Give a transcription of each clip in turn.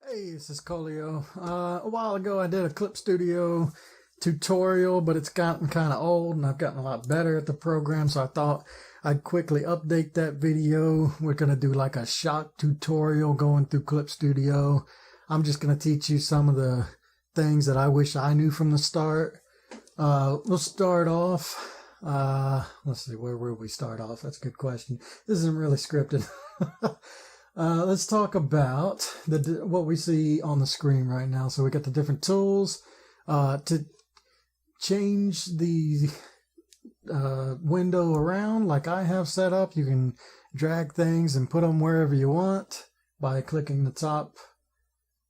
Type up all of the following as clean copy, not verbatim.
Hey, this is Colio. A while ago I did a Clip Studio tutorial, but it's gotten kind of old and I've gotten a lot better at the program, so I thought I'd quickly update that video. We're going to do like a shot tutorial going through Clip Studio. I'm just going to teach you some of the things that I wish I knew from the start. We'll start off. Let's see, where will we start off? That's a good question. This isn't really scripted. Let's talk about what we see on the screen right now. So we got the different tools to change the window around like I have set up. You can drag things and put them wherever you want by clicking the top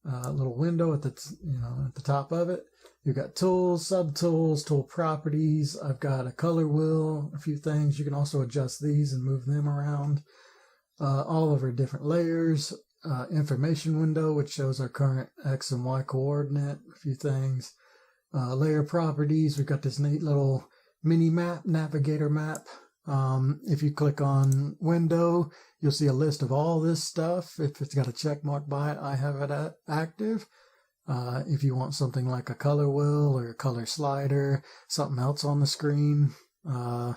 little window at the top of it. You've got tools, subtools, tool properties. I've got a color wheel, a few things. You can also adjust these and move them around. All of our different layers, information window, which shows our current X and Y coordinate, a few things. Layer properties, we've got this neat little mini map, navigator map. If you click on window, you'll see a list of all this stuff. If it's got a check mark by it, I have it active. If you want something like a color wheel or a color slider, something else on the screen, a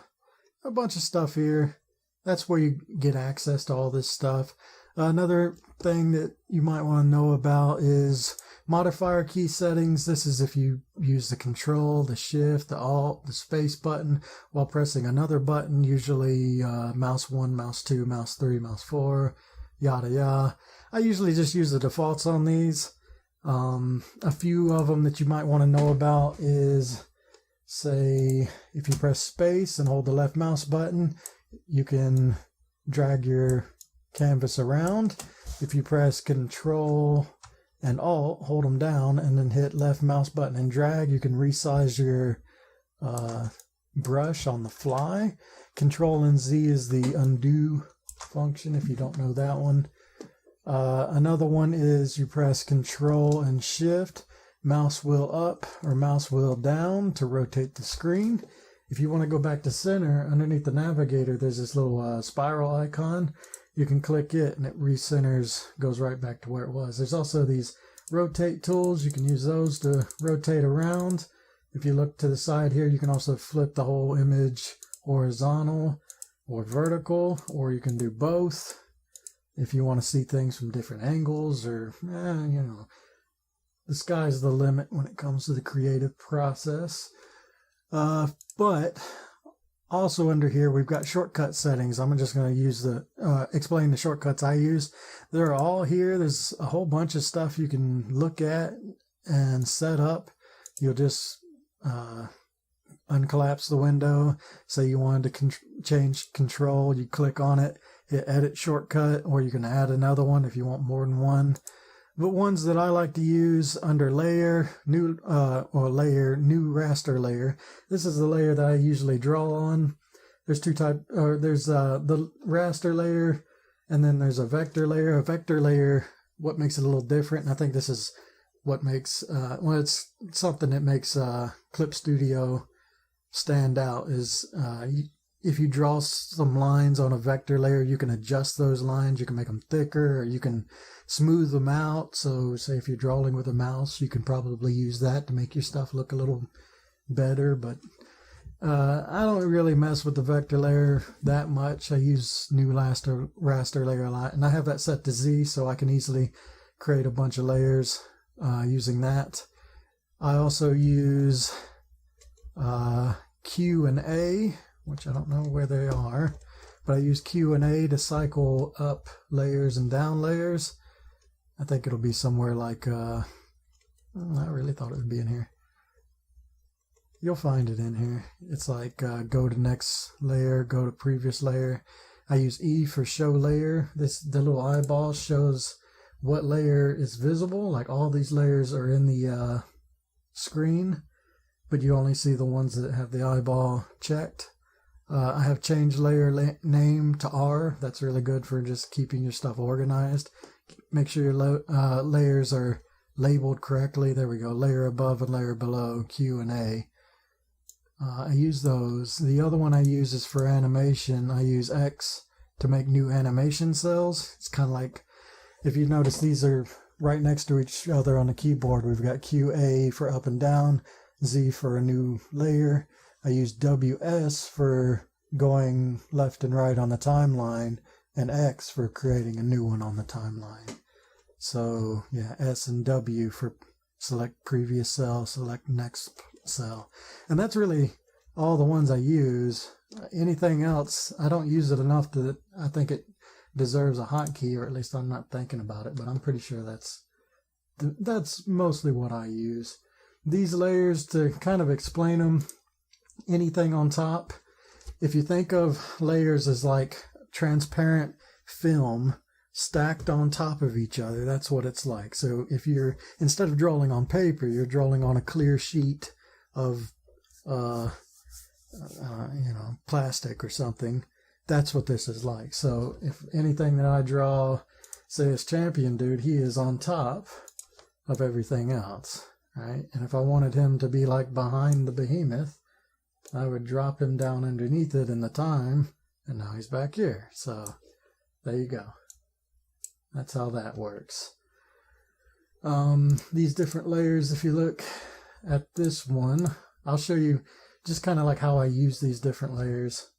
bunch of stuff here. That's where you get access to all this stuff. Another thing that you might want to know about is modifier key settings. This is if you use the control, the shift, the alt, the space button while pressing another button, usually mouse 1, mouse 2, mouse 3, mouse 4, yada yada. I usually just use the defaults on these. A few of them that you might want to know about is, say, if you press space and hold the left mouse button, you can drag your canvas around. If you press Control and Alt, hold them down, and then hit left mouse button and drag, you can resize your brush on the fly. Control and Z is the undo function if you don't know that one. Another one is you press Control and Shift, mouse wheel up or mouse wheel down to rotate the screen. If you want to go back to center, underneath the navigator, there's this little spiral icon. You can click it and it recenters, goes right back to where it was. There's also these rotate tools. You can use those to rotate around. If you look to the side here, you can also flip the whole image horizontal or vertical, or you can do both if you want to see things from different angles, or, the sky's the limit when it comes to the creative process. But also under here, we've got shortcut settings. I'm just going to use explain the shortcuts I use. They're all here. There's a whole bunch of stuff you can look at and set up. You'll just uncollapse the window. Say you wanted to change control. You click on it, hit edit shortcut, or you can add another one if you want more than one. But ones that I like to use under layer, new raster layer. This is the layer that I usually draw on. There's two types, there's the raster layer, and then there's a vector layer. A vector layer, what makes it a little different, and I think this is what makes, it's something that makes Clip Studio stand out, is if you draw some lines on a vector layer, you can adjust those lines. You can make them thicker, or you can smooth them out. So say if you're drawing with a mouse, you can probably use that to make your stuff look a little better. But I don't really mess with the vector layer that much. I use new raster layer a lot, and I have that set to Z, so I can easily create a bunch of layers using that. I also use Q and A, which I don't know where they are, but I use Q and A to cycle up layers and down layers. I think it'll be somewhere like, I really thought it would be in here. You'll find it in here. It's like go to next layer, go to previous layer. I use E for show layer. The little eyeball shows what layer is visible. Like all these layers are in the screen, but you only see the ones that have the eyeball checked. I have changed layer name to R. That's really good for just keeping your stuff organized. Make sure your layers are labeled correctly. There we go. Layer above and layer below, Q and A. I use those. The other one I use is for animation. I use X to make new animation cells. It's kind of like, if you notice, these are right next to each other on the keyboard. We've got QA for up and down, Z for a new layer. I use WS for going left and right on the timeline, and X for creating a new one on the timeline. So yeah, S and W for select previous cell, select next cell. And that's really all the ones I use. Anything else, I don't use it enough that I think it deserves a hotkey, or at least I'm not thinking about it, but I'm pretty sure that's mostly what I use. These layers, to kind of explain them, anything on top, if you think of layers as like transparent film stacked on top of each other, that's what it's like. So if you're, instead of drawing on paper, you're drawing on a clear sheet of plastic or something, that's what this is like. So if anything that I draw, say as Champion Dude, he is on top of everything else, right? And if I wanted him to be like behind the behemoth, I would drop him down underneath it in the time, and now he's back here. So there you go. That's how that works. These different layers, if you look at this one, I'll show you just kind of like how I use these different layers.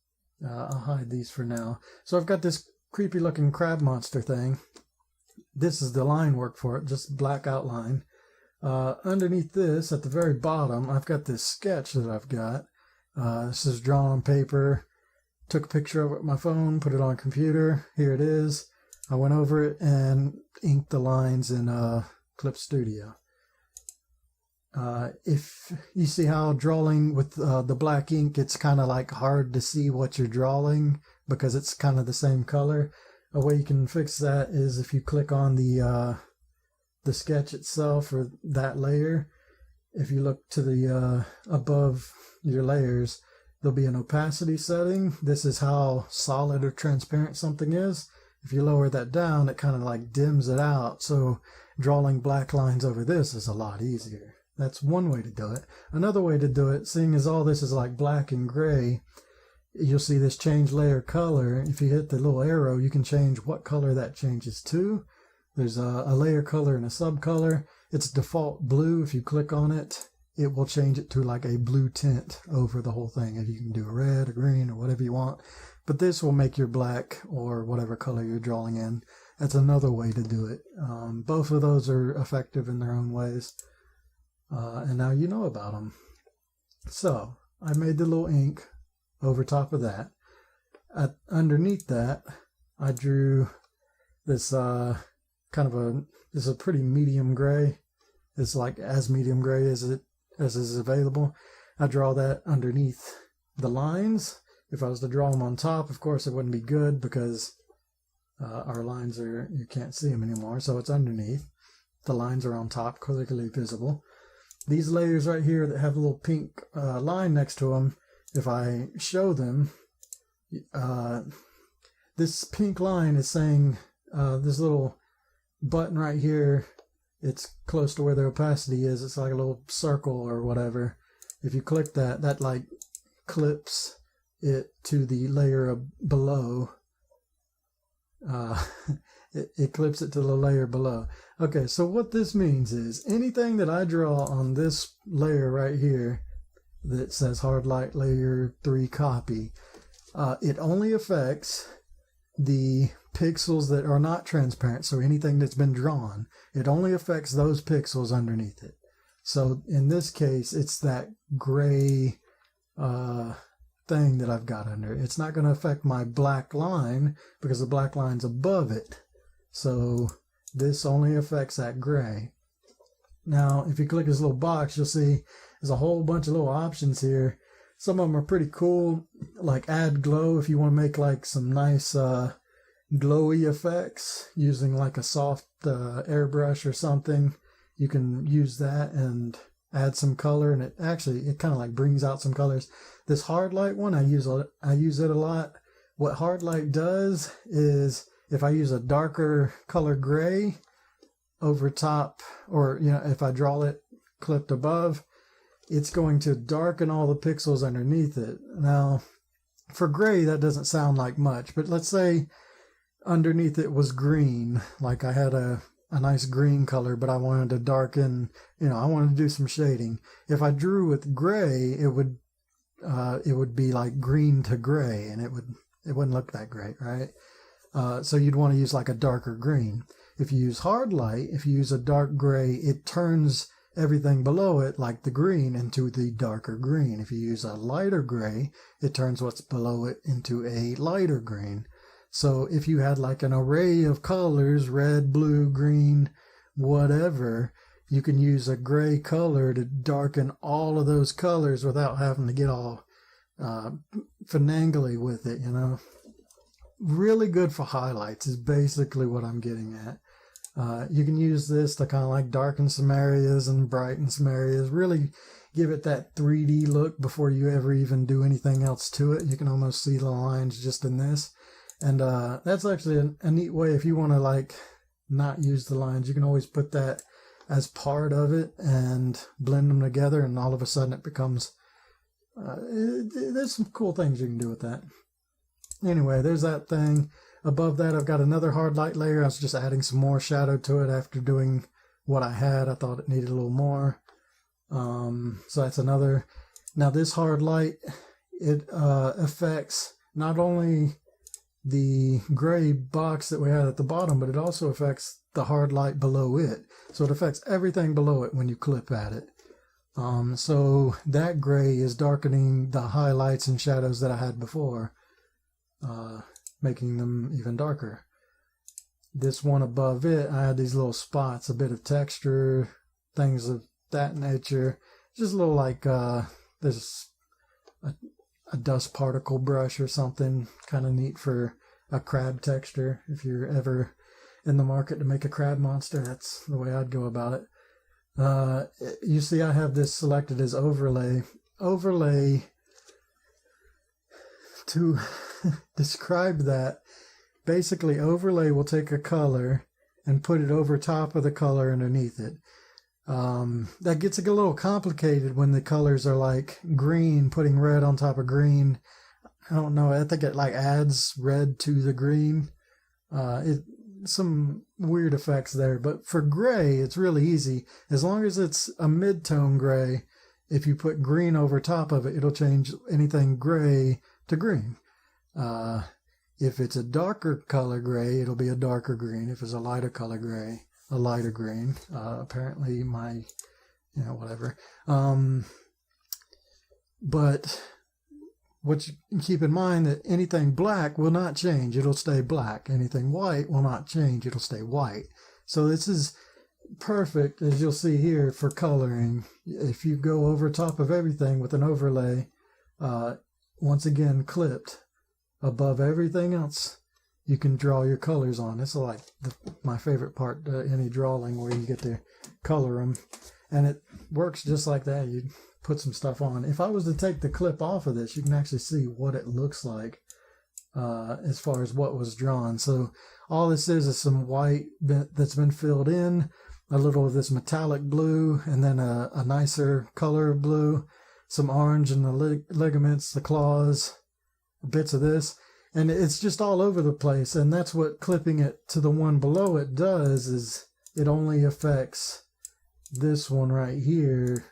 I'll hide these for now. So I've got this creepy looking crab monster thing. This is the line work for it, just black outline. Underneath this, at the very bottom, I've got this sketch that I've got. This is drawn on paper. Took a picture of it with my phone, put it on a computer. Here it is. I went over it and inked the lines in Clip Studio. If you see how drawing with the black ink, it's kind of like hard to see what you're drawing because it's kind of the same color. A way you can fix that is if you click on the sketch itself, or that layer. If you look to the above your layers, there'll be an opacity setting. This is how solid or transparent something is. If you lower that down, it kind of like dims it out. So drawing black lines over this is a lot easier. That's one way to do it. Another way to do it, seeing as all this is like black and gray, you'll see this change layer color. If you hit the little arrow, you can change what color that changes to. There's a layer color and a subcolor. It's default blue. If you click on it, it will change it to like a blue tint over the whole thing. If you can do a red or green or whatever you want. But this will make your black or whatever color you're drawing in. That's another way to do it. Both of those are effective in their own ways. And now you know about them. So I made the little ink over top of that. Underneath that, I drew this this is a pretty medium gray. It's like as medium gray as is available. I draw that underneath the lines. If I was to draw them on top, of course it wouldn't be good because our lines you can't see them anymore. So it's underneath. The lines are on top, clearly visible. These layers right here that have a little pink line next to them, if I show them, this pink line is saying this little button right here, it's close to where the opacity is. It's like a little circle or whatever. If you click that, that like clips it to the layer below. It clips it to the layer below. Okay, so what this means is anything that I draw on this layer right here that says hard light layer 3 copy, it only affects the pixels that are not transparent. So anything that's been drawn, it only affects those pixels underneath it. So in this case, it's that gray thing that I've got under it. It's not going to affect my black line because the black line's above it. So this only affects that gray. Now, if you click this little box, you'll see there's a whole bunch of little options here. Some of them are pretty cool, like add glow if you want to make like some nice glowy effects using like a soft airbrush or something. You can use that and add some color, and it kind of like brings out some colors. This hard light one, I use it a lot. What hard light does is if I use a darker color gray over top, or if I draw it clipped above, it's going to darken all the pixels underneath it. Now, for gray, that doesn't sound like much, but let's say underneath it was green, like I had a a nice green color, but I wanted to darken, I wanted to do some shading. If I drew with gray, it would be like green to gray, and it wouldn't look that great, right? So you'd want to use like a darker green. If you use hard light, if you use a dark gray, it turns everything below it, like the green, into the darker green. If you use a lighter gray, it turns what's below it into a lighter green. So if you had like an array of colors, red, blue, green, whatever, you can use a gray color to darken all of those colors without having to get all finagly with it, Really good for highlights is basically what I'm getting at. You can use this to kind of like darken some areas and brighten some areas, really give it that 3D look before you ever even do anything else to it. You can almost see the lines just in this. And that's actually a neat way. If you want to like not use the lines, you can always put that as part of it and blend them together, and all of a sudden it becomes there's some cool things you can do with that. Anyway, there's that thing. Above that, I've got another hard light layer. I was just adding some more shadow to it after doing what I had. I thought it needed a little more. So that's another. Now this hard light, it affects not only the gray box that we had at the bottom, but it also affects the hard light below it. So it affects everything below it when you clip at it. So that gray is darkening the highlights and shadows that I had before, making them even darker. This one above it, I had these little spots, a bit of texture, things of that nature. Just a little like there's a dust particle brush or something, kind of neat for a crab texture. If you're ever in the market to make a crab monster, that's the way I'd go about it. You see I have this selected as overlay. Overlay, to describe that, basically overlay will take a color and put it over top of the color underneath it. That gets a little complicated when the colors are like green, putting red on top of green. I don't know, I think it like adds red to the green. Some weird effects there, but for gray, it's really easy. As long as it's a mid-tone gray, if you put green over top of it, it'll change anything gray to green. If it's a darker color gray, it'll be a darker green. If it's a lighter color gray, a lighter green. Apparently my, whatever. But what you keep in mind that anything black will not change. It'll stay black. Anything white will not change. It'll stay white. So this is perfect, as you'll see here, for coloring. If you go over top of everything with an overlay, once again clipped above everything else, you can draw your colors on. It's like my favorite part, any drawing where you get to color them. And it works just like that. You put some stuff on. If I was to take the clip off of this, you can actually see what it looks like as far as what was drawn. So all this is some white that's been filled in, a little of this metallic blue, and then a nicer color of blue, some orange in the ligaments, the claws, bits of this. And it's just all over the place. And that's what clipping it to the one below it does, is it only affects this one right here.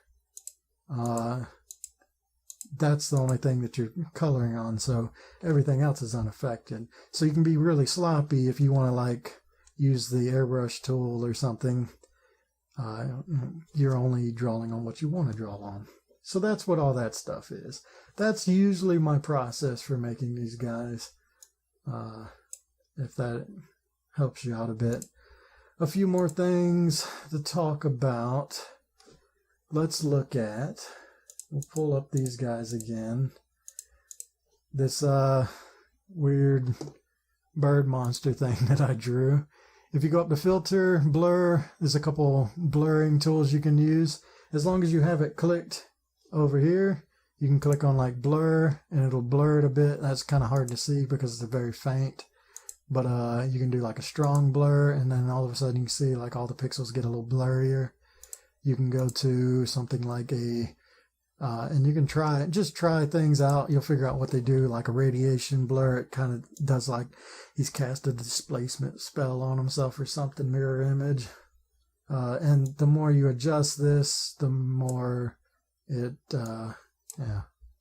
That's the only thing that you're coloring on, so everything else is unaffected. So you can be really sloppy if you want to like use the airbrush tool or something. You're only drawing on what you want to draw on. So that's what all that stuff is. That's usually my process for making these guys, if that helps you out a bit. A few more things to talk about. Let's look at, we'll pull up these guys again. This weird bird monster thing that I drew. If you go up to filter, blur, there's a couple blurring tools you can use. As long as you have it clicked over here, you can click on like blur and it'll blur it a bit. That's kind of hard to see because it's very faint. But you can do like a strong blur, and then all of a sudden you can see like all the pixels get a little blurrier. You can go to something like a And you can just try things out. You'll figure out what they do, like a radiation blur. It kind of does like he's cast a displacement spell on himself or something, mirror image. And the more you adjust this, the more it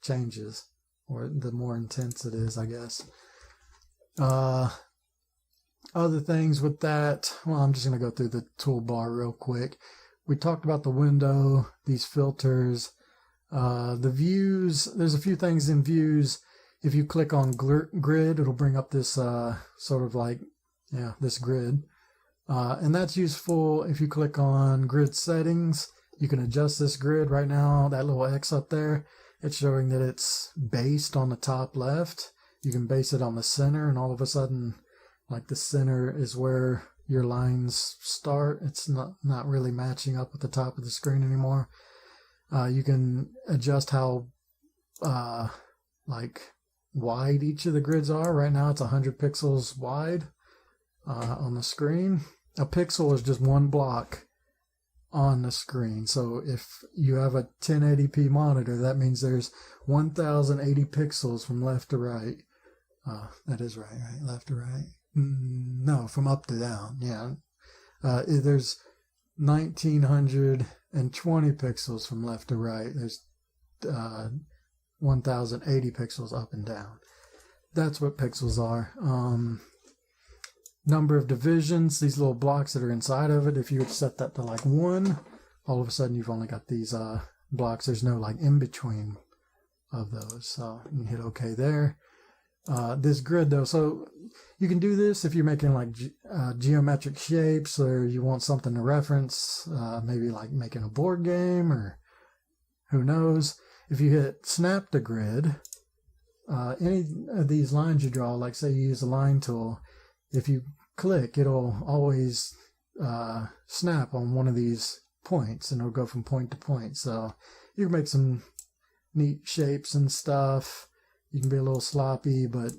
changes, or the more intense it is, I guess. Other things with that, well, I'm just going to go through the toolbar real quick. We talked about the window, these filters, the views. There's a few things in views. If you click on grid, it'll bring up this sort of like, this grid. And that's useful if you click on grid settings. You can adjust this grid right now. That little X up there, it's showing that it's based on the top left. You can base it on the center, and all of a sudden, like the center is where your lines start. It's not really matching up with the top of the screen anymore. You can adjust how like wide each of the grids are. Right now it's 100 pixels wide on the screen. A pixel is just one block on the screen. So if you have a 1080p monitor, that means there's 1080 pixels from left to right. That is right? Left to right? No, from up to down. Yeah. There's 1920 pixels from left to right. There's 1080 pixels up and down. That's what pixels are. Number of divisions, these little blocks that are inside of it, if you would set that to like 1, all of a sudden you've only got these blocks. There's no like in between of those. So you can hit OK there. This grid though, so you can do this if you're making like geometric shapes, or you want something to reference, maybe like making a board game, or who knows. If you hit snap to grid, any of these lines you draw, like say you use a line tool, if you click, it'll always snap on one of these points, and it'll go from point to point. So you can make some neat shapes and stuff. You can be a little sloppy, but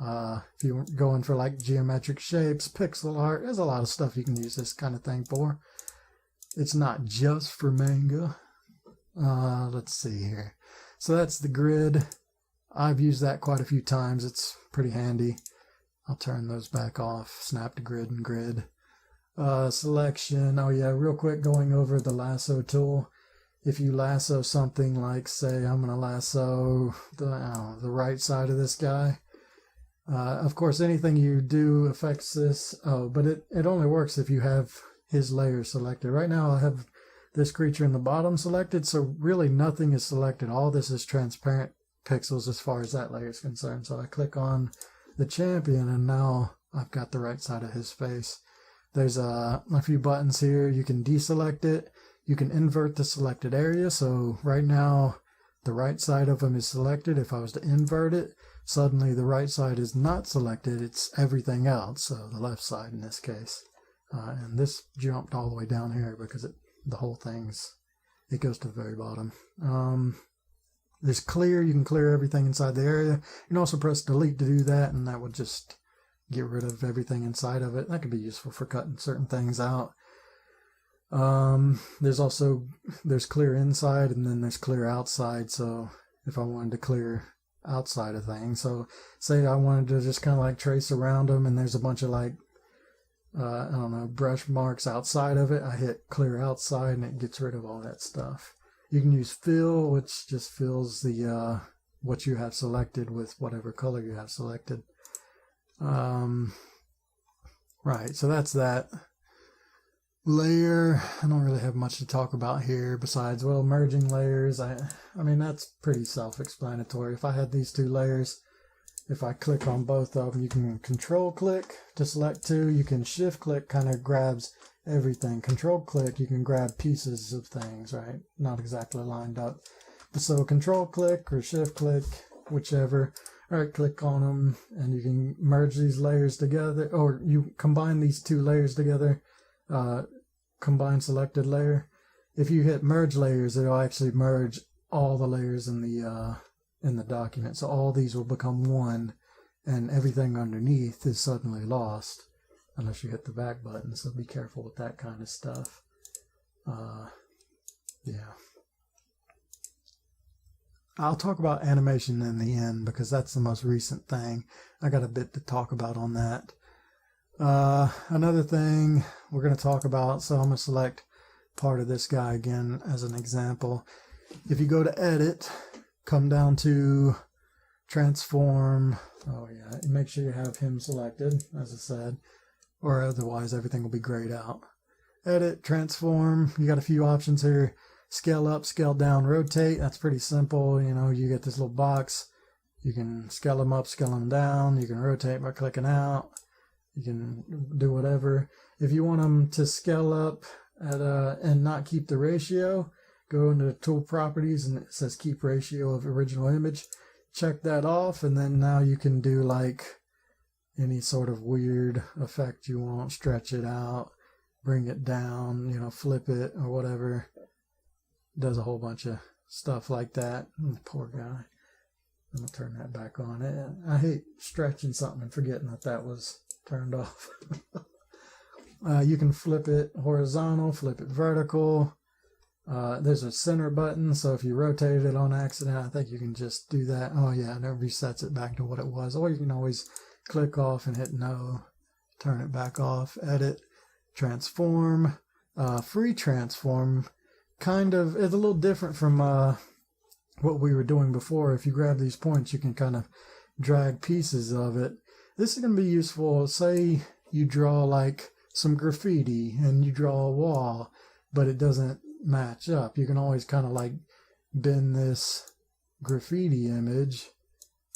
if you're going for like geometric shapes, pixel art, there's a lot of stuff you can use this kind of thing for. It's not just for manga. Let's see here. So that's the grid. I've used that quite a few times. It's pretty handy. I'll turn those back off. Snap to grid and grid. Selection. Oh yeah, real quick, going over the lasso tool. If you lasso something, like say I'm going to lasso the right side of this guy. Of course, anything you do affects this. Oh, but it only works if you have his layer selected. Right now I have this creature in the bottom selected, so really nothing is selected. All this is transparent pixels as far as that layer is concerned. So I click on the champion, and now I've got the right side of his face. There's a few buttons here. You can deselect it. You can invert the selected area. So right now, the right side of him is selected. If I was to invert it, suddenly the right side is not selected. It's everything else. So the left side in this case. And this jumped all the way down here because the whole thing's, it goes to the very bottom. There's clear. You can clear everything inside the area. You can also press delete to do that, and that would just get rid of everything inside of it. That could be useful for cutting certain things out. There's clear inside, and then there's clear outside. So if I wanted to clear outside of things, so say I wanted to just kind of like trace around them, and there's a bunch of like I don't know, brush marks outside of it, I hit clear outside, and it gets rid of all that stuff. You can use fill, which just fills the what you have selected with whatever color you have selected. Right, so that's that. Layer, I don't really have much to talk about here besides, well, merging layers. I mean, that's pretty self-explanatory. If I had these two layers, if I click on both of them, you can control click to select two. You can shift click, kind of grabs everything. Control click, you can grab pieces of things, right? Not exactly lined up. So control click or shift click, whichever. Right click on them, and you can merge these layers together, or you combine these two layers together. Combine selected layer. If you hit merge layers, it'll actually merge all the layers in the document. So all these will become one, and everything underneath is suddenly lost unless you hit the back button. So be careful with that kind of stuff. Yeah. I'll talk about animation in the end because that's the most recent thing. I got a bit to talk about on that. Another thing we're going to talk about, so I'm going to select part of this guy again as an example. If you go to edit, come down to transform. Oh yeah, make sure you have him selected, as I said, or otherwise everything will be grayed out. Edit, transform, you got a few options here. Scale up, scale down, rotate. That's pretty simple. You know, you get this little box. You can scale them up, scale them down. You can rotate by clicking out. You can do whatever. If you want them to scale up and not keep the ratio, go into tool properties and it says keep ratio of original image. Check that off, and then now you can do like any sort of weird effect you want. Stretch it out, bring it down, you know, flip it or whatever. Does a whole bunch of stuff like that. Poor guy. I'm going to turn that back on. I hate stretching something and forgetting that that was turned off. You can flip it horizontal, flip it vertical. There's a center button, so if you rotate it on accident, I think you can just do that. Oh yeah, and it resets it back to what it was. Or you can always click off and hit no, turn it back off, edit, transform, free transform. Kind of, it's a little different from what we were doing before. If you grab these points, you can kind of drag pieces of it. This is going to be useful. Say you draw like some graffiti and you draw a wall, but it doesn't match up. You can always kind of like bend this graffiti image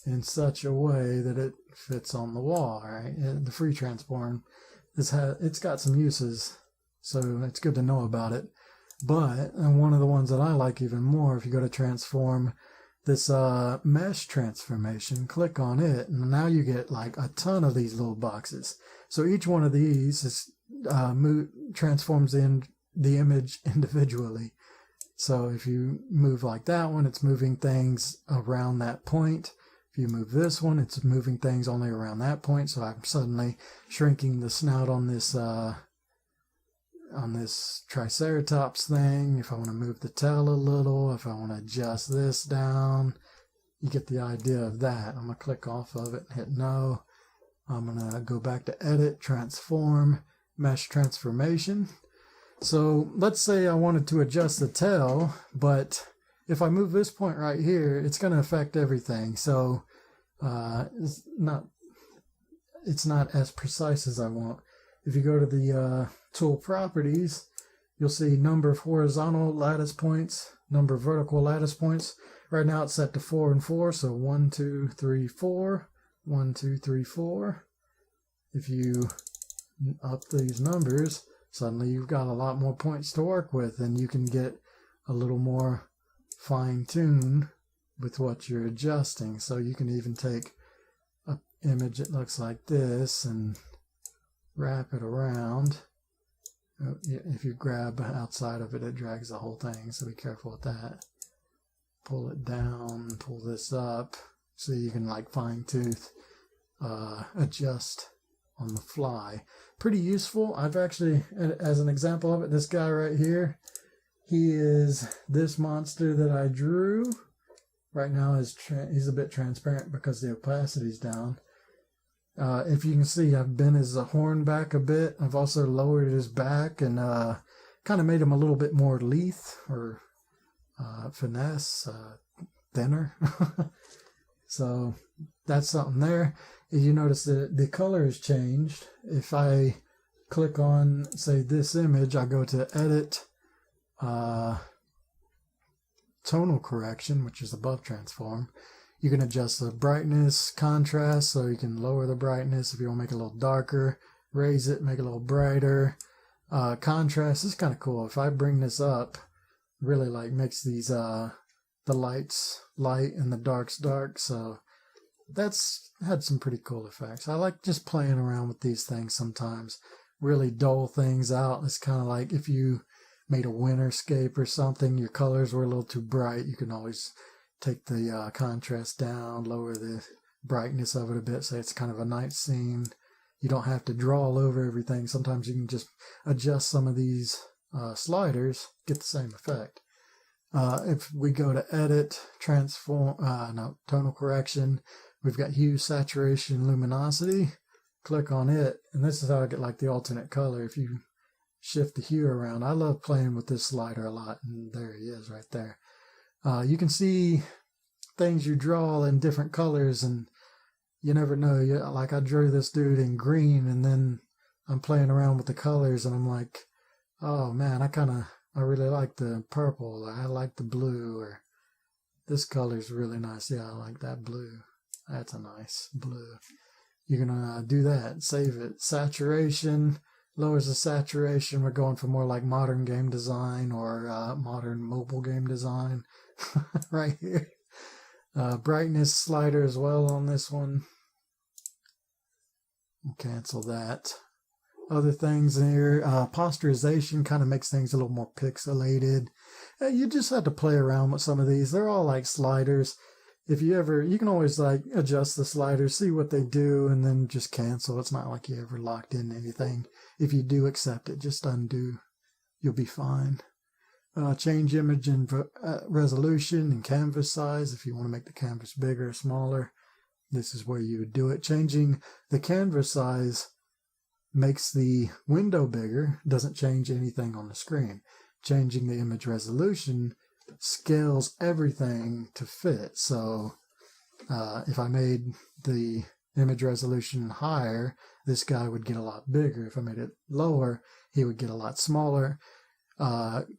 in such a way that it fits on the wall, right? The free transform, it's got some uses, so it's good to know about it. But, and one of the ones that I like even more, if you go to transform, this mesh transformation, click on it, and now you get like a ton of these little boxes. So each one of these is transforms the image individually. So if you move like that one, it's moving things around that point. If you move this one, it's moving things only around that point. So I'm suddenly shrinking the snout on this Triceratops thing. If I want to move the tail a little, if I want to adjust this down, you get the idea of that. I'm going to click off of it and hit no. I'm going to go back to edit, transform, mesh transformation. So let's say I wanted to adjust the tail, but if I move this point right here, it's going to affect everything. So it's not as precise as I want. If you go to the tool properties, you'll see number of horizontal lattice points, number of vertical lattice points. Right now it's set to 4 and 4, so 1, 2, 3, 4, 1, 2, 3, 4. If you up these numbers, suddenly you've got a lot more points to work with, and you can get a little more fine-tuned with what you're adjusting. So you can even take an image that looks like this and wrap it around. If you grab outside of it, it drags the whole thing, so be careful with that. Pull it down, pull this up, so you can like fine-tooth adjust on the fly. Pretty useful. I've actually, as an example of it, this guy right here, he is this monster that I drew. Right now he's a bit transparent because the opacity's down. If you can see, I've bent his horn back a bit. I've also lowered his back and kind of made him a little bit more lithe or finesse, thinner. So that's something there. If you notice that the color has changed, if I click on, say, this image, I go to edit, tonal correction, which is above transform. You can adjust the brightness, contrast, so you can lower the brightness if you want to make it a little darker, raise it, make it a little brighter. Contrast is kind of cool. If I bring this up, really like makes these the lights light and the darks dark, so that's had some pretty cool effects. I like just playing around with these things sometimes, really dull things out. It's kind of like if you made a winterscape or something, your colors were a little too bright, you can always take the contrast down, lower the brightness of it a bit, say it's kind of a night scene. You don't have to draw all over everything. Sometimes you can just adjust some of these sliders, get the same effect. If we go to edit, transform, tonal correction, we've got hue, saturation, luminosity. Click on it, and this is how I get like the alternate color. If you shift the hue around, I love playing with this slider a lot, and there he is right there. You can see things you draw in different colors, and you never know. Like I drew this dude in green, and then I'm playing around with the colors, and I'm like, oh man, I really like the purple, or I like the blue, or this color's really nice. Yeah, I like that blue. That's a nice blue. You're gonna do that, save it. Saturation, lowers the saturation. We're going for more like modern game design or modern mobile game design right here. Brightness slider as well on this one. We'll cancel that. Other things in here, posterization kind of makes things a little more pixelated. You just have to play around with some of these. They're all like sliders. If you can always like adjust the sliders, see what they do, and then just cancel. It's not like you ever locked in anything. If you do accept it, just undo. You'll be fine. Change image and resolution and canvas size. If you want to make the canvas bigger or smaller, this is where you would do it. Changing the canvas size makes the window bigger, doesn't change anything on the screen. Changing the image resolution scales everything to fit. So if I made the image resolution higher, this guy would get a lot bigger. If I made it lower, he would get a lot smaller.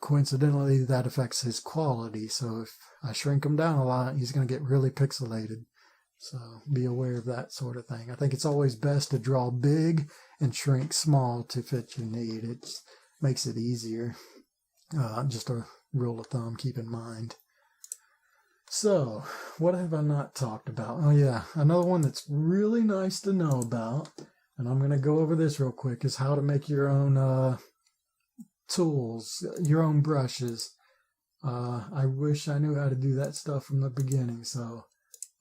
Coincidentally, that affects his quality. So if I shrink him down a lot, he's going to get really pixelated. So be aware of that sort of thing. I think it's always best to draw big and shrink small to fit your need. It makes it easier. Just a rule of thumb, keep in mind. So, what have I not talked about? Oh yeah, another one that's really nice to know about, and I'm going to go over this real quick, is how to make your own tools, your own brushes. I wish I knew how to do that stuff from the beginning, so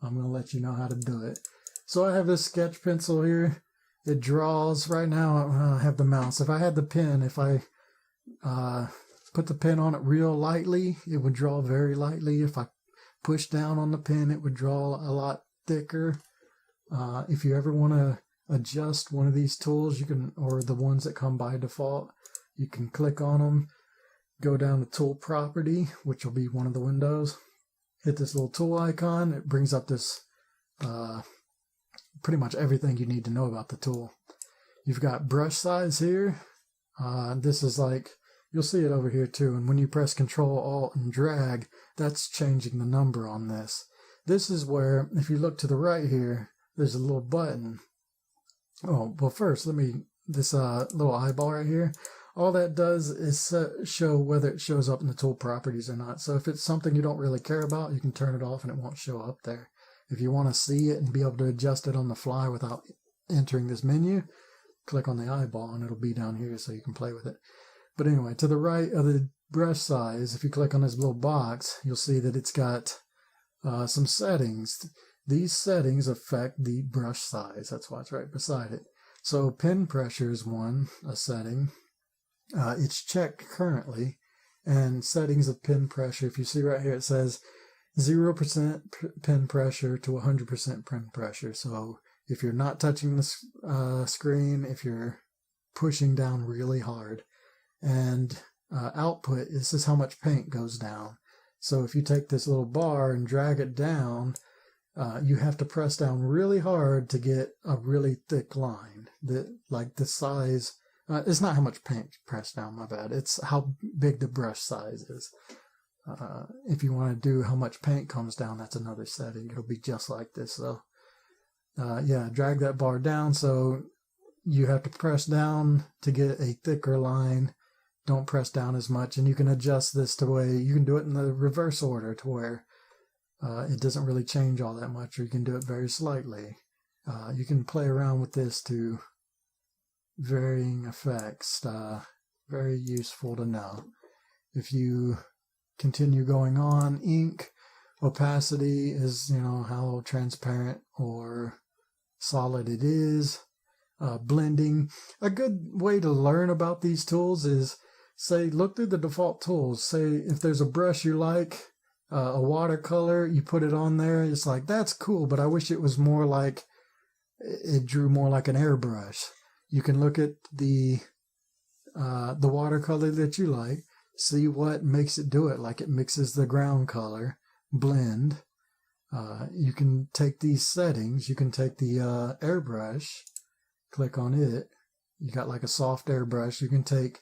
I'm going to let you know how to do it. So I have this sketch pencil here. It draws. Right now I have the mouse. If I had the pen, if I put the pen on it real lightly, it would draw very lightly. If I push down on the pen, it would draw a lot thicker. If you ever want to adjust one of these tools, you can, or the ones that come by default, you can click on them, go down to tool property, which will be one of the windows, hit this little tool icon. It brings up this pretty much everything you need to know about the tool. You've got brush size here. This is like, you'll see it over here too, and when you press Control, Alt, and drag, that's changing the number on this. This is where, if you look to the right here, there's a little button. Oh, well first, this little eyeball right here, all that does is show whether it shows up in the tool properties or not. So if it's something you don't really care about, you can turn it off and it won't show up there. If you want to see it and be able to adjust it on the fly without entering this menu, click on the eyeball and it'll be down here so you can play with it. But anyway, to the right of the brush size, if you click on this little box, you'll see that it's got some settings. These settings affect the brush size. That's why it's right beside it. So pen pressure is a setting. It's checked currently. And settings of pen pressure, if you see right here, it says 0% pen pressure to 100% pen pressure. So if you're not touching the screen, if you're pushing down really hard, and output, this is how much paint goes down. So if you take this little bar and drag it down, you have to press down really hard to get a really thick line. Like the size, it's not how much paint pressed down, my bad. It's how big the brush size is. If you want to do how much paint comes down, that's another setting. It'll be just like this though. Yeah, drag that bar down, so you have to press down to get a thicker line. Don't press down as much, and you can adjust this to where you can do it in the reverse order to where it doesn't really change all that much, or you can do it very slightly. You can play around with this to varying effects. Very useful to know. If you continue going on, ink, opacity is, how transparent or solid it is. Blending. A good way to learn about these tools is say, look through the default tools. Say if there's a brush you like, a watercolor, you put it on there. It's like, that's cool, but I wish it was more like, it drew more like an airbrush. You can look at the watercolor that you like, see what makes it do it, like it mixes the ground color, blend. You can take these settings, you can take the airbrush, click on it. You got like a soft airbrush. You can take,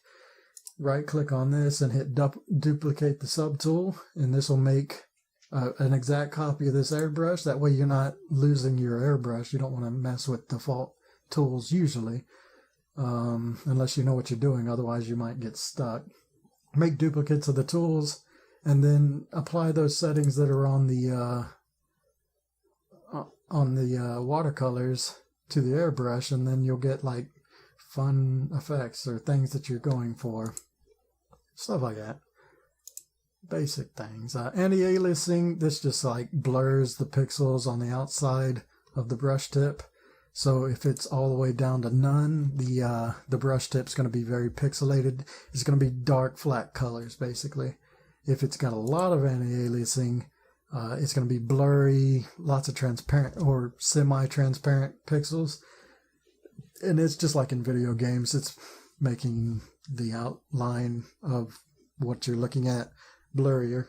right click on this and hit duplicate the subtool, and this will make an exact copy of this airbrush. That way you're not losing your airbrush. You don't want to mess with default tools usually, unless you know what you're doing. Otherwise you might get stuck. Make duplicates of the tools and then apply those settings that are on the watercolors to the airbrush, and then you'll get like fun effects or things that you're going for. Stuff like that. Basic things. Anti-aliasing, this just like blurs the pixels on the outside of the brush tip. So if it's all the way down to none, the brush tip's going to be very pixelated. It's going to be dark, flat colors, basically. If it's got a lot of anti-aliasing, it's going to be blurry, lots of transparent or semi-transparent pixels. And it's just like in video games, it's making the outline of what you're looking at blurrier.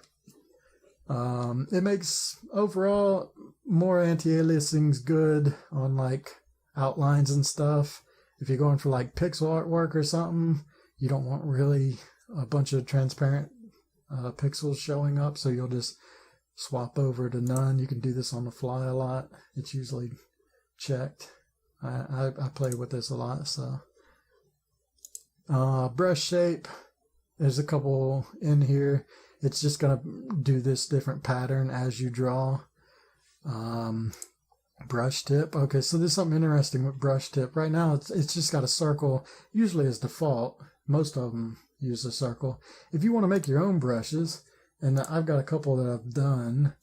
It makes overall more anti-aliasing's good on like outlines and stuff. If you're going for like pixel artwork or something, you don't want really a bunch of transparent pixels showing up, so you'll just swap over to none. You can do this on the fly a lot. It's usually checked. I play with this a lot. So brush shape, there's a couple in here. It's just gonna do this different pattern as you draw. Brush tip. Okay, so there's something interesting with brush tip. Right now it's just got a circle, usually as default. Most of them use a circle. If you want to make your own brushes, and I've got a couple that I've done,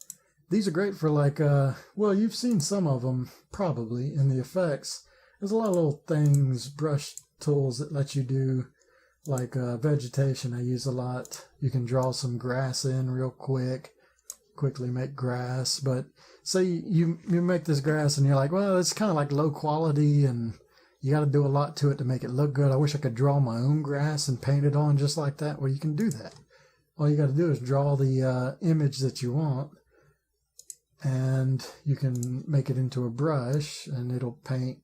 these are great for like, well, you've seen some of them probably in the effects. There's a lot of little things, brush tools that let you do like vegetation. I use a lot. You can draw some grass in real quickly make grass. But say you make this grass and you're like, well, it's kind of like low quality and you got to do a lot to it to make it look good. I wish I could draw my own grass and paint it on just like that. Well, you can do that. All you got to do is draw the image that you want, and you can make it into a brush and it'll paint,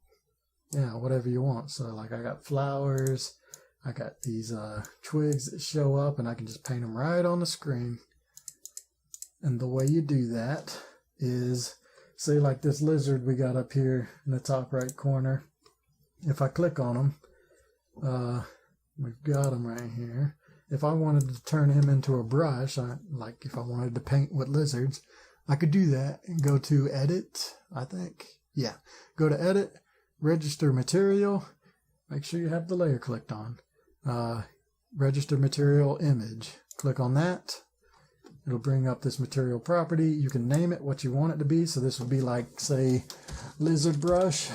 yeah, whatever you want. So like I got flowers, I got these twigs that show up, and I can just paint them right on the screen. And the way you do that is, say like this lizard we got up here in the top right corner. If I click on him, we've got him right here. If I wanted to turn him into a brush, like if I wanted to paint with lizards, I could do that and go to edit, I think. Yeah, go to edit, register material, make sure you have the layer clicked on. Register material image, click on that. It'll bring up this material property. You can name it what you want it to be. So this would be like, say, lizard brush.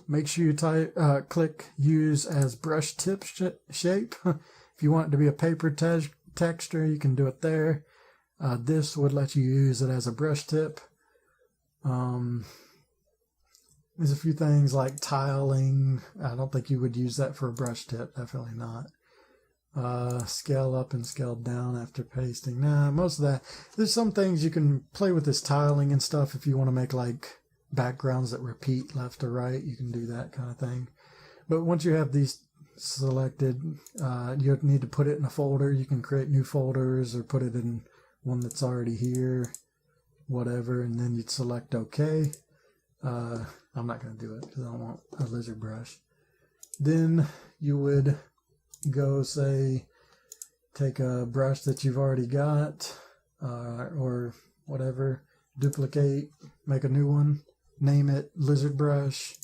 Make sure you click use as brush tip shape. If you want it to be a paper texture, you can do it there. This would let you use it as a brush tip. There's a few things like tiling. I don't think you would use that for a brush tip. Definitely not. Scale up and scale down after pasting. Nah, most of that. There's some things you can play with this tiling and stuff if you want to make like backgrounds that repeat left to right. You can do that kind of thing. But once you have these selected, you need to put it in a folder. You can create new folders or put it in one that's already here, whatever, and then you'd select OK. I'm not going to do it because I don't want a lizard brush. Then you would go, say, take a brush that you've already got, or whatever, duplicate, make a new one, name it lizard brush,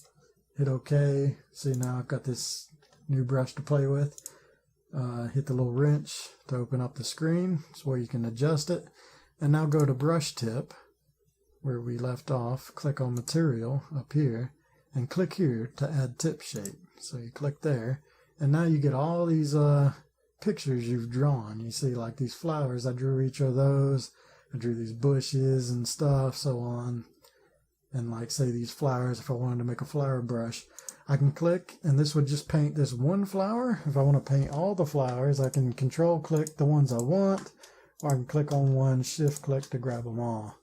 hit OK. See, now I've got this new brush to play with. Hit the little wrench to open up the screen. It's where you can adjust it. And now go to brush tip, where we left off, click on material up here, and click here to add tip shape. So you click there, and now you get all these pictures you've drawn. You see like these flowers, I drew each of those. I drew these bushes and stuff, so on. And like say these flowers, if I wanted to make a flower brush, I can click and this would just paint this one flower. If I want to paint all the flowers, I can control click the ones I want, or I can click on one, shift click to grab them all.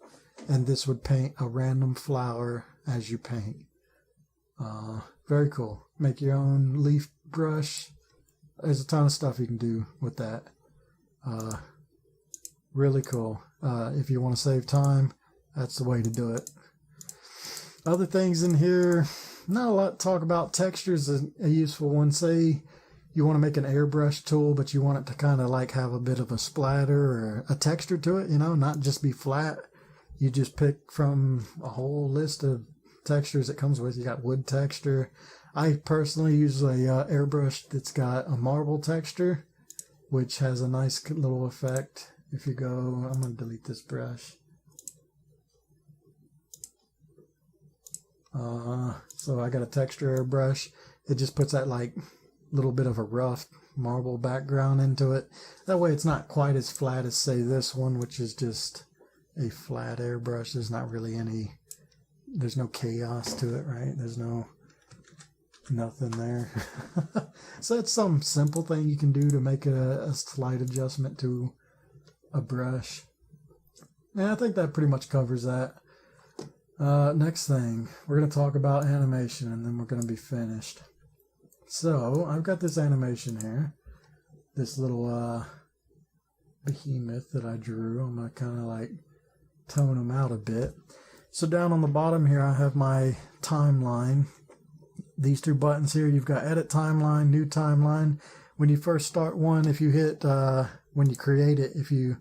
And this would paint a random flower as you paint. Very cool. Make your own leaf brush. There's a ton of stuff you can do with that. Really cool. If you want to save time, that's the way to do it. Other things in here, not a lot to talk about. Textures is a useful one. Say you want to make an airbrush tool, but you want it to kind of like have a bit of a splatter or a texture to it, you know, not just be flat. You just pick from a whole list of textures it comes with. You got wood texture. I personally use a airbrush that's got a marble texture, which has a nice little effect. If you go, I'm going to delete this brush. So I got a texture airbrush. It just puts that like little bit of a rough marble background into it. That way it's not quite as flat as say this one, which is just a flat airbrush. There's not really any, there's no chaos to it, right? There's nothing there. So that's some simple thing you can do to make a slight adjustment to a brush. And I think that pretty much covers that. Next thing, we're going to talk about animation and then we're going to be finished. So I've got this animation here, this little behemoth that I drew. I'm going to kind of like tone him out a bit. So down on the bottom here I have my timeline. These two buttons here, you've got edit timeline, new timeline. When you first start one, if you hit, when you create it, if you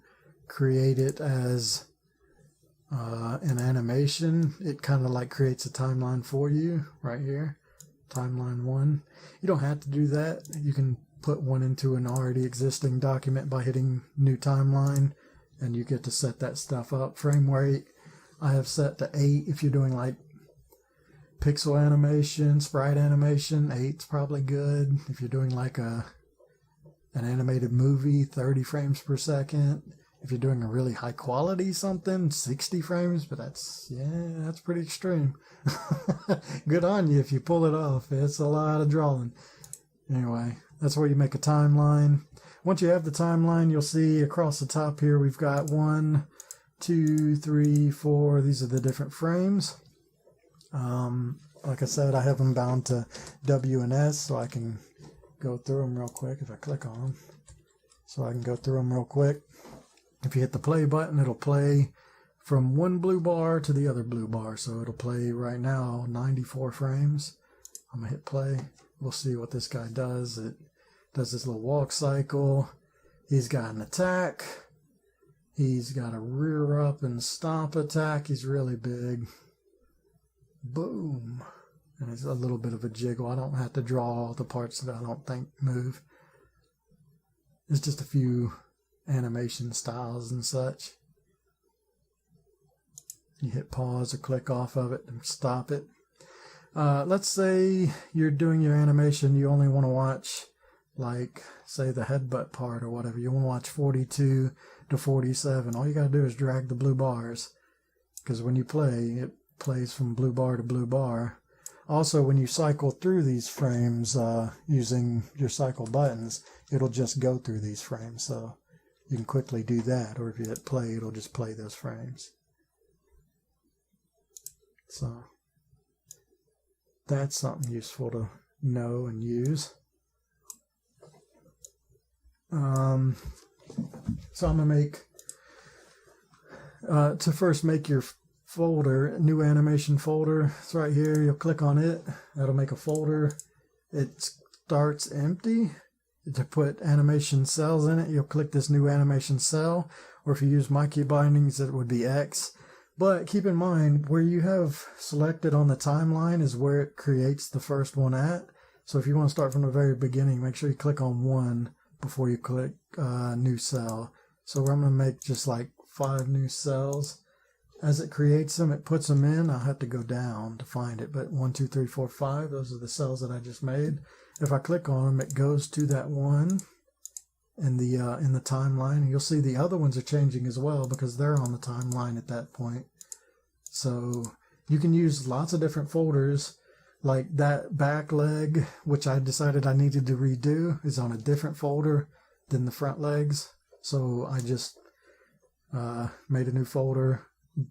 create it as an animation, it kind of like creates a timeline for you right here, timeline 1. You don't have to do that. You can put one into an already existing document by hitting new timeline, and you get to set that stuff up. Frame rate I have set to 8. If you're doing like pixel animation, sprite animation, 8's probably good. If you're doing like an animated movie, 30 frames per second. If you're doing a really high quality something, 60 frames, but that's pretty extreme. Good on you if you pull it off. It's a lot of drawing. Anyway, that's where you make a timeline. Once you have the timeline, you'll see across the top here, we've got 1, 2, 3, 4. These are the different frames. Like I said, I have them bound to W and S, so I can go through them real quick if I click on them. So I can go through them real quick. If you hit the play button, it'll play from one blue bar to the other blue bar. So it'll play right now 94 frames. I'm going to hit play. We'll see what this guy does. It does this little walk cycle. He's got an attack. He's got a rear up and stomp attack. He's really big. Boom. And it's a little bit of a jiggle. I don't have to draw all the parts that I don't think move. It's just a few animation styles and such. You hit pause or click off of it and stop it. Let's say you're doing your animation, you only want to watch like say the headbutt part or whatever. You want to watch 42 to 47. All you got to do is drag the blue bars, because when you play, it plays from blue bar to blue bar. Also, when you cycle through these frames using your cycle buttons, it'll just go through these frames. So you can quickly do that, or if you hit play, it'll just play those frames. So that's something useful to know and use. So I'm going to make, to first make your folder, new animation folder. It's right here. You'll click on it. That'll make a folder. It starts empty. To put animation cells in it, you'll click this new animation cell, or if you use my key bindings, it would be X. But keep in mind, where you have selected on the timeline is where it creates the first one at. So if you want to start from the very beginning, make sure you click on 1 before you click new cell. So I'm going to make just like 5 new cells, as it creates them, it puts them in. I'll have to go down to find it, but 1, 2, 3, 4, 5, those are the cells that I just made. If I click on them, it goes to that one in the timeline. You'll see the other ones are changing as well because they're on the timeline at that point. So you can use lots of different folders. Like that back leg, which I decided I needed to redo, is on a different folder than the front legs. So I just made a new folder,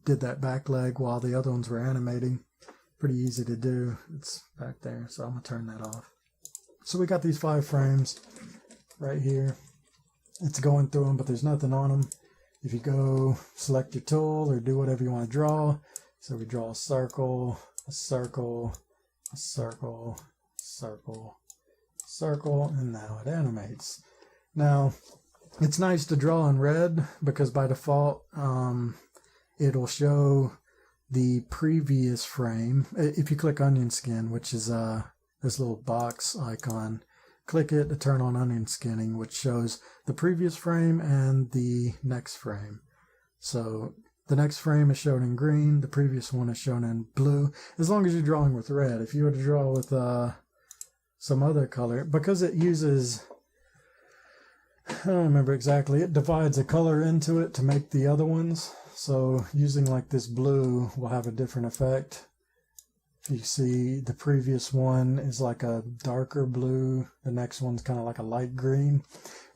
did that back leg while the other ones were animating. Pretty easy to do. It's back there, so I'm going to turn that off. So we got these 5 frames right here. It's going through them, but there's nothing on them. If you go select your tool or do whatever you want to draw, so we draw a circle, a circle, a circle, circle, circle, and now it animates. Now, it's nice to draw in red because by default, it'll show the previous frame. If you click onion skin, which is this little box icon, click it to turn on onion skinning, which shows the previous frame and the next frame. So the next frame is shown in green, the previous one is shown in blue, as long as you're drawing with red. If you were to draw with some other color, because it uses, I don't remember exactly, it divides a color into it to make the other ones. So using like this blue will have a different effect. You see the previous one is like a darker blue, the next one's kind of like a light green.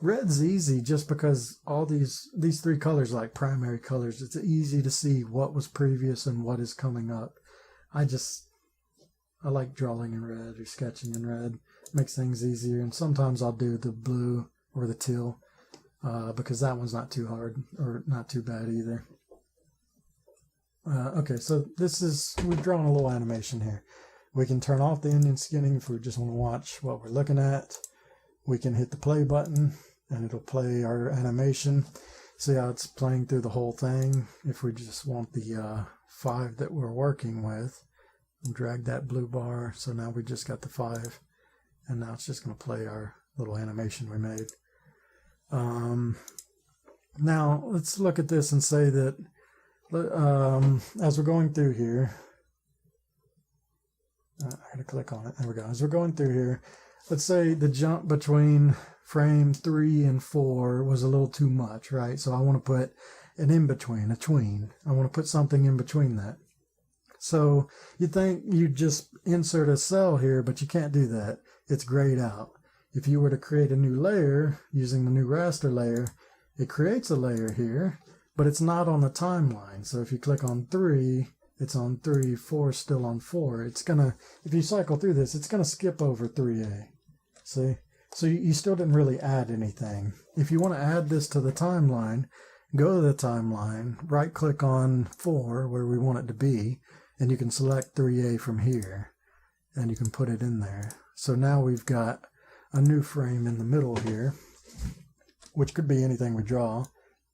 Red's easy just because all these 3 colors are like primary colors. It's easy to see what was previous and what is coming up. I like drawing in red or sketching in red. Makes things easier, and sometimes I'll do the blue or the teal because that one's not too hard or not too bad either. Okay, so we've drawn a little animation here. We can turn off the onion skinning if we just want to watch what we're looking at. We can hit the play button and it'll play our animation. See how it's playing through the whole thing. If we just want the 5 that we're working with, drag that blue bar. So now we just got the 5, and now it's just going to play our little animation we made. Now let's look at this and say that as we're going through here, I gotta click on it. There we go. As we're going through here, let's say the jump between frame 3 and 4 was a little too much, right? So I want to put an in-between, a tween. I want to put something in between that. So you think you just insert a cell here, but you can't do that. It's grayed out. If you were to create a new layer using the new raster layer, it creates a layer here, but it's not on the timeline. So if you click on 3, it's on 3, 4 still on 4. It's gonna, if you cycle through this, it's gonna skip over 3A. See? So you still didn't really add anything. If you want to add this to the timeline, go to the timeline, right click on 4 where we want it to be, and you can select 3A from here, and you can put it in there. So now we've got a new frame in the middle here, which could be anything we draw,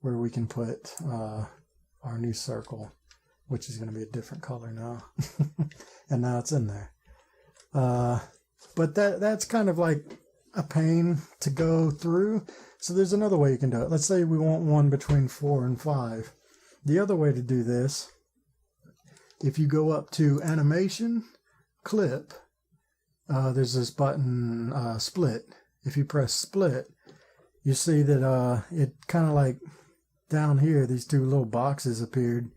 where we can put our new circle, which is going to be a different color now. And now it's in there. But that's kind of like a pain to go through. So there's another way you can do it. Let's say we want one between 4 and 5. The other way to do this, if you go up to animation, clip, there's this button, split. If you press split, you see that it kind of like down here, these 2 little boxes appeared.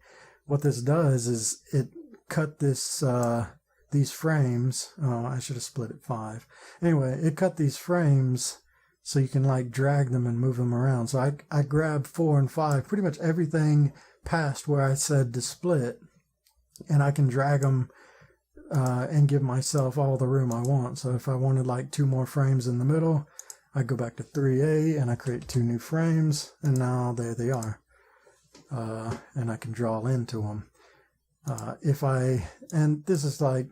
What this does is it cut this these frames. I should have split it 5. Anyway, it cut these frames so you can like drag them and move them around. So I grabbed 4 and 5, pretty much everything past where I said to split, and I can drag them and give myself all the room I want. So if I wanted like 2 more frames in the middle, I go back to 3A and I create 2 new frames, and now there they are. And I can draw into them. And this is like,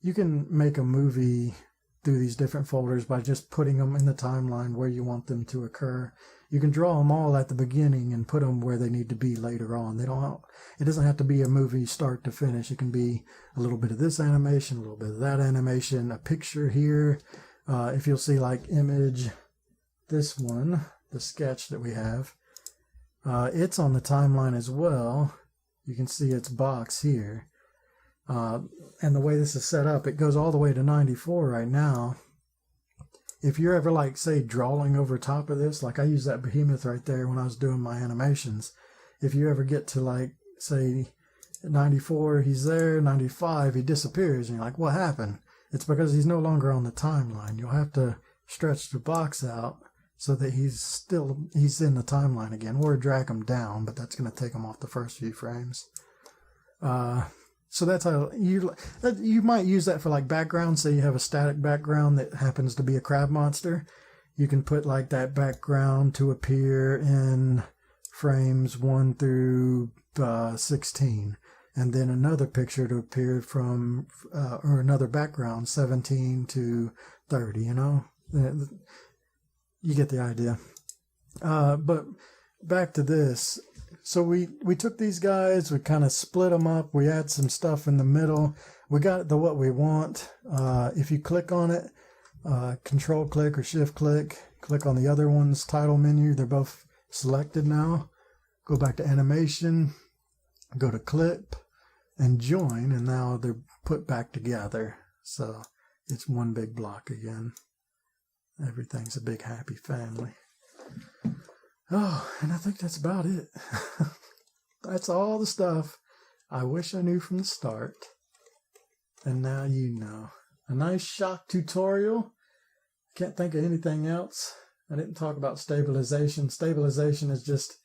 you can make a movie through these different folders by just putting them in the timeline where you want them to occur. You can draw them all at the beginning and put them where they need to be later on. It doesn't have to be a movie start to finish. It can be a little bit of this animation, a little bit of that animation, a picture here. If you'll see like image, this one, the sketch that we have, it's on the timeline as well. you can see its box here. And the way this is set up, it goes all the way to 94 right now. If you're ever like, say, drawing over top of this, like I use that behemoth right there when I was doing my animations. If you ever get to like, say, 94, he's there, 95, he disappears, and you're like, what happened? It's because he's no longer on the timeline. You'll have to stretch the box out so that he's in the timeline again, or drag him down, but that's going to take him off the first few frames. So that's how you might use that for like background. Say you have a static background that happens to be a crab monster. You can put like that background to appear in frames 1 through 16, and then another picture to appear from, or another background 17 to 30, you know? You get the idea. But back to this. So we took these guys, we kind of split them up, we add some stuff in the middle. We got what we want. If you click on it, control click or shift click on the other one's title menu. They're both selected now. Go back to animation, go to clip and join, and now they're put back together. So it's one big block again. Everything's a big happy family. Oh, and I think that's about it. That's all the stuff I wish I knew from the start. And now you know. A nice shock tutorial. Can't think of anything else. I didn't talk about stabilization. Stabilization is just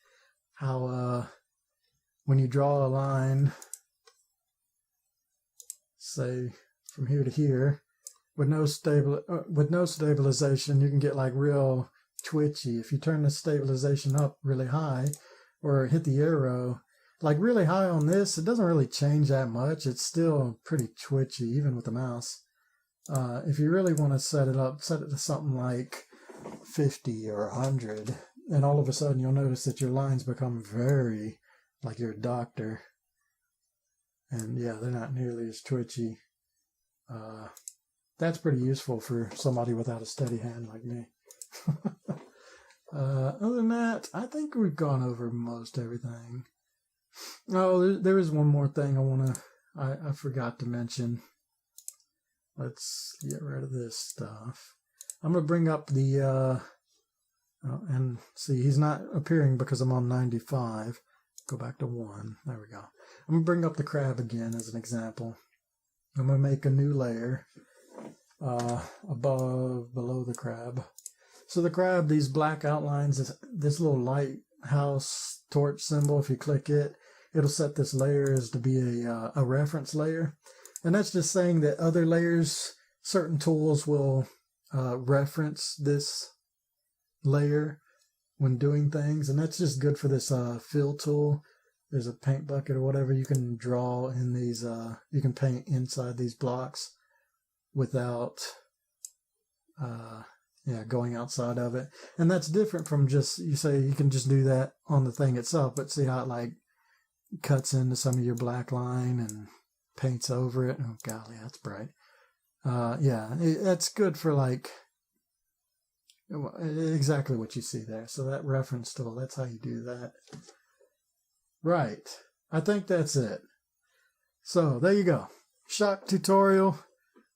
how when you draw a line, say from here to here, with no stabilization, you can get like real twitchy. If you turn the stabilization up really high or hit the arrow like really high on this, it doesn't really change that much. It's still pretty twitchy even with the mouse. If you really want to set it to something like 50 or 100, and all of a sudden you'll notice that your lines become very like you're a doctor, and yeah, they're not nearly as twitchy. That's pretty useful for somebody without a steady hand like me. Other than that, I think we've gone over most everything. Oh, there is one more thing I forgot to mention. Let's get rid of this stuff. I'm going to bring up the, and see, he's not appearing because I'm on 95. Go back to 1. There we go. I'm going to bring up the crab again as an example. I'm going to make a new layer below the crab. So the crab, these black outlines, this little lighthouse torch symbol, if you click it, it'll set this layer as to be a reference layer. And that's just saying that other layers, certain tools will reference this layer when doing things. And that's just good for this fill tool. There's a paint bucket or whatever. You can draw in these, you can paint inside these blocks without going outside of it. And that's different from just, you say you can just do that on the thing itself, but see how it like cuts into some of your black line and paints over it. Oh golly, that's bright. That's good for like exactly what you see there. So that reference tool, that's how you do that. Right. I think that's it. So there you go. Shock tutorial.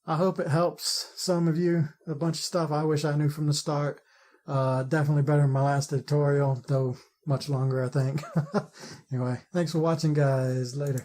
I hope it helps some of you. A bunch of stuff I wish I knew from the start. Definitely better than my last tutorial, though much longer, I think. Anyway, thanks for watching, guys. Later.